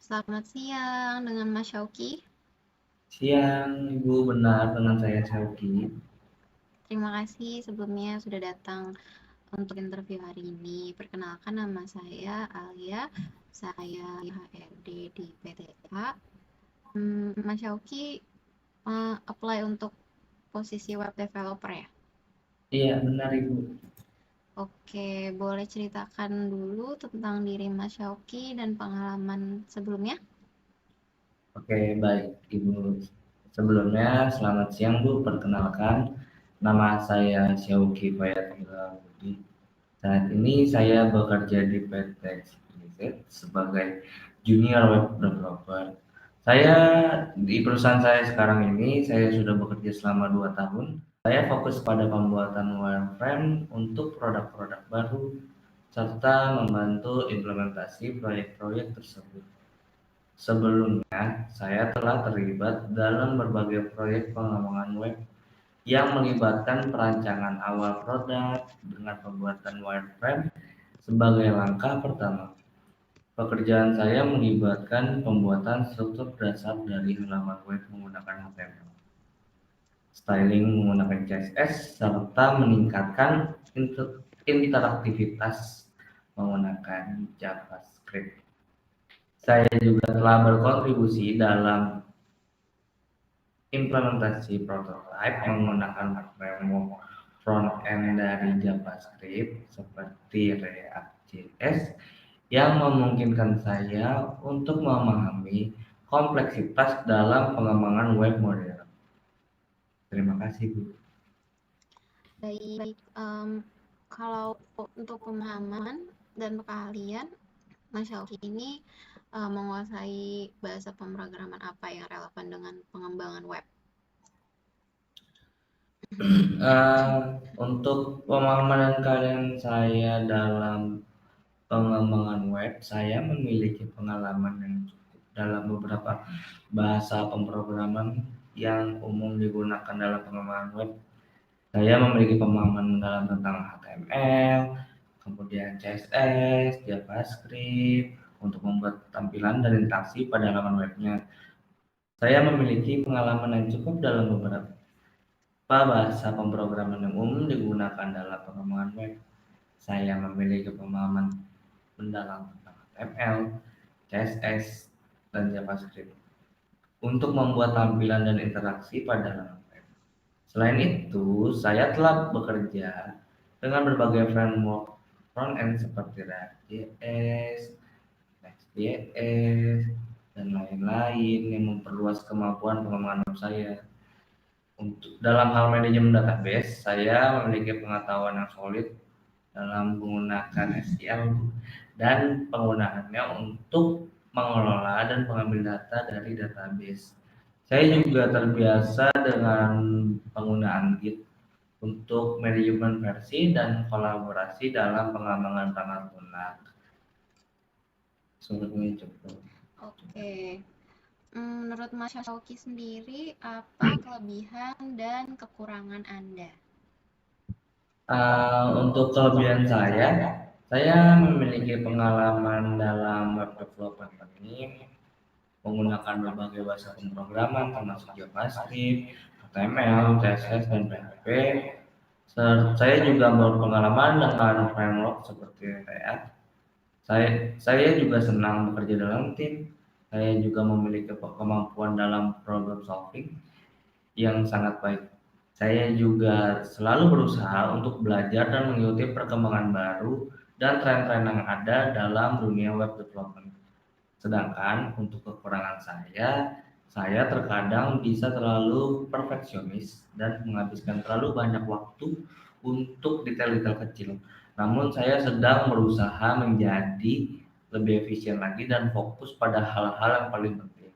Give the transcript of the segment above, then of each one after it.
Selamat siang dengan Mas Syauki. Siang, Ibu, benar dengan saya Syauki. Terima kasih sebelumnya sudah datang untuk interview hari ini. Perkenalkan nama saya Alia, saya HRD di PTA. Mas Syauki apply untuk posisi web developer ya? Iya, benar Ibu. Oke, boleh ceritakan dulu tentang diri Mas Syauki dan pengalaman sebelumnya? Oke, baik Ibu. Sebelumnya, selamat siang Bu. Perkenalkan, nama saya Syauki Fayatila Budi. Saat ini saya bekerja di PT Exquisite sebagai Junior Web Developer. Saya di perusahaan saya sekarang ini, saya sudah bekerja selama 2 tahun. Saya fokus pada pembuatan wireframe untuk produk-produk baru serta membantu implementasi proyek-proyek tersebut. Sebelumnya, saya telah terlibat dalam berbagai proyek pengembangan web yang melibatkan perancangan awal produk dengan pembuatan wireframe sebagai langkah pertama. Pekerjaan saya melibatkan pembuatan struktur dasar dari halaman web menggunakan HTML, styling menggunakan CSS, serta meningkatkan interaktivitas menggunakan JavaScript. Saya juga telah berkontribusi dalam implementasi prototype menggunakan framework front-end dari JavaScript seperti React.js yang memungkinkan saya untuk memahami kompleksitas dalam pengembangan web modern. Terima kasih, Bu. Baik, kalau untuk pemahaman dan keahlian, Mas Syauki ini menguasai bahasa pemrograman apa yang relevan dengan pengembangan web? Eh, untuk pemahaman dan kalian saya dalam pengembangan web, saya memiliki pengalaman yang cukup dalam beberapa bahasa pemrograman yang umum digunakan dalam pengembangan web. Saya memiliki pemahaman dalam tentang HTML, kemudian CSS, JavaScript untuk membuat tampilan dan interaksi pada halaman webnya. Saya memiliki pengalaman yang cukup dalam beberapa bahasa pemrograman yang umum digunakan dalam pengembangan web. Saya memiliki pemahaman mendalam tentang HTML, CSS, dan JavaScript untuk membuat tampilan dan interaksi pada halaman web. Selain itu, saya telah bekerja dengan berbagai framework front-end seperti React.js, Next.js, dan lain-lain yang memperluas kemampuan pengembangan web saya. Untuk dalam hal manajemen database, saya memiliki pengetahuan yang solid dalam menggunakan SQL dan penggunaannya untuk mengelola dan mengambil data dari database. Saya juga terbiasa dengan penggunaan Git untuk manajemen versi dan kolaborasi dalam pengembangan perangkat lunak. Sebelumnya cukup. Oke, menurut Mas Syauki sendiri, apa kelebihan dan kekurangan Anda? Untuk kelebihan saya memiliki pengalaman dalam web development ini menggunakan berbagai bahasa pemrograman termasuk JavaScript, HTML, CSS, dan PHP. Saya juga berpengalaman dengan framework seperti React. Saya juga senang bekerja dalam tim. Saya juga memiliki kemampuan dalam problem solving yang sangat baik. Saya juga selalu berusaha untuk belajar dan mengikuti perkembangan baru dan tren-tren yang ada dalam dunia web development. Sedangkan untuk kekurangan saya terkadang bisa terlalu perfeksionis dan menghabiskan terlalu banyak waktu untuk detail-detail kecil. Namun saya sedang berusaha menjadi lebih efisien lagi dan fokus pada hal-hal yang paling penting.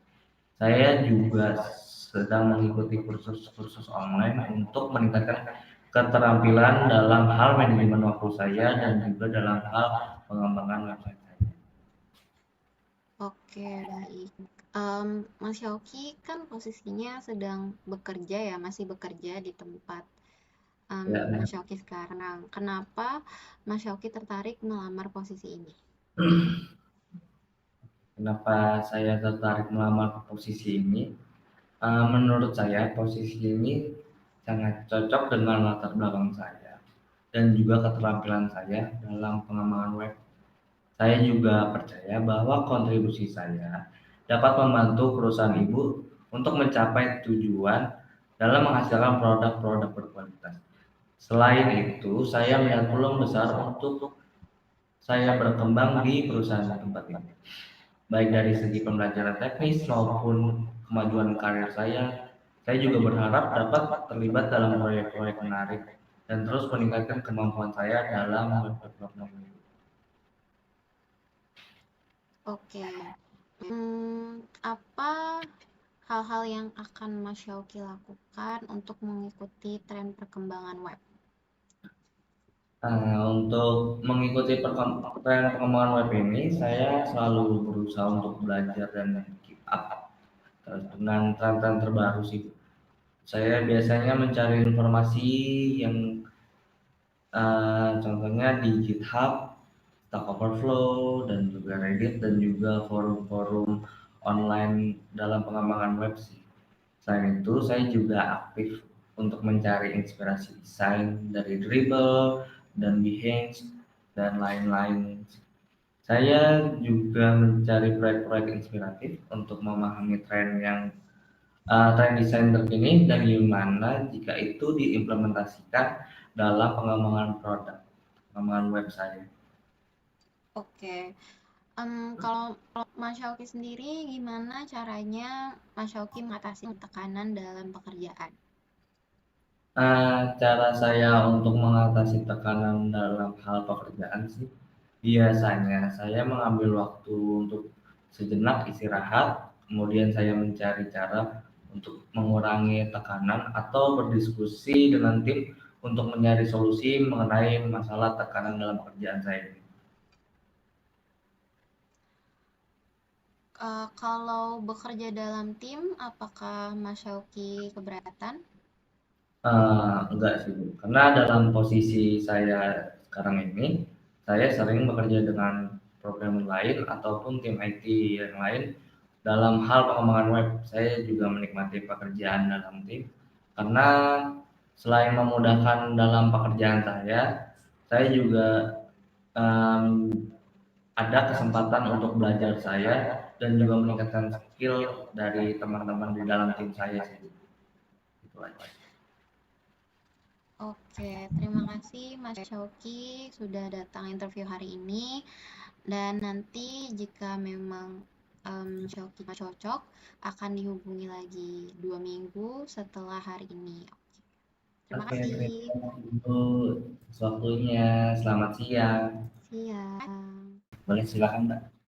Saya juga sedang mengikuti kursus-kursus online untuk meningkatkan keterampilan dalam hal manajemen waktu saya dan juga dalam hal pengembangan website saya. Oke, baik. Mas Syauki kan posisinya sedang bekerja ya, masih bekerja di tempat Ya, Mas Syauki sekarang. Kenapa Mas Syauki tertarik melamar posisi ini? Kenapa saya tertarik melamar ke posisi ini? Menurut saya posisi ini sangat cocok dengan latar belakang saya dan juga keterampilan saya dalam pengembangan web. Saya juga percaya bahwa kontribusi saya dapat membantu perusahaan ibu untuk mencapai tujuan dalam menghasilkan produk-produk berkualitas. Selain itu, saya melihat peluang besar untuk saya berkembang di perusahaan tempat ini, baik dari segi pembelajaran teknis maupun kemajuan karir saya. Saya juga berharap dapat terlibat dalam proyek-proyek menarik dan terus meningkatkan kemampuan saya dalam web development. Oke. Apa hal-hal yang akan Mas Syauki lakukan untuk mengikuti tren perkembangan web? Untuk mengikuti tren perkembangan web ini, saya selalu berusaha untuk belajar dan keep up dengan tren-tren terbaru sih. Saya biasanya mencari informasi yang contohnya di GitHub, Stack Overflow, dan juga Reddit, dan juga forum-forum online dalam pengembangan web sih. Selain itu, saya juga aktif untuk mencari inspirasi desain dari Dribbble dan Behance dan lain-lain. Saya juga mencari proyek-proyek inspiratif untuk memahami tren desain terkini dan gimana jika itu diimplementasikan dalam pengembangan produk, pengembangan web saya. Oke. Kalau Mas Syauki sendiri, gimana caranya Mas Syauki mengatasi tekanan dalam pekerjaan? Cara saya untuk mengatasi tekanan dalam hal pekerjaan sih, biasanya saya mengambil waktu untuk sejenak istirahat, kemudian saya mencari cara untuk mengurangi tekanan atau berdiskusi dengan tim untuk mencari solusi mengenai masalah tekanan dalam pekerjaan saya. Kalau bekerja dalam tim, apakah Mas Syauki keberatan? Enggak sih, Bu, karena dalam posisi saya sekarang ini, saya sering bekerja dengan programmer lain ataupun tim IT yang lain dalam hal pengembangan web. Saya juga menikmati pekerjaan dalam tim karena selain memudahkan dalam pekerjaan saya juga em, ada kesempatan untuk belajar saya dan juga meningkatkan skill dari teman-teman di dalam tim saya sih. Gitu aja. Oke, terima kasih Mas Syauki sudah datang interview hari ini. Dan nanti jika memang Syauki cocok, akan dihubungi lagi 2 minggu setelah hari ini. Terima Oke, terima kasih. kasih Bu atas waktunya. Selamat siang. Siang. Boleh silakan, Mbak.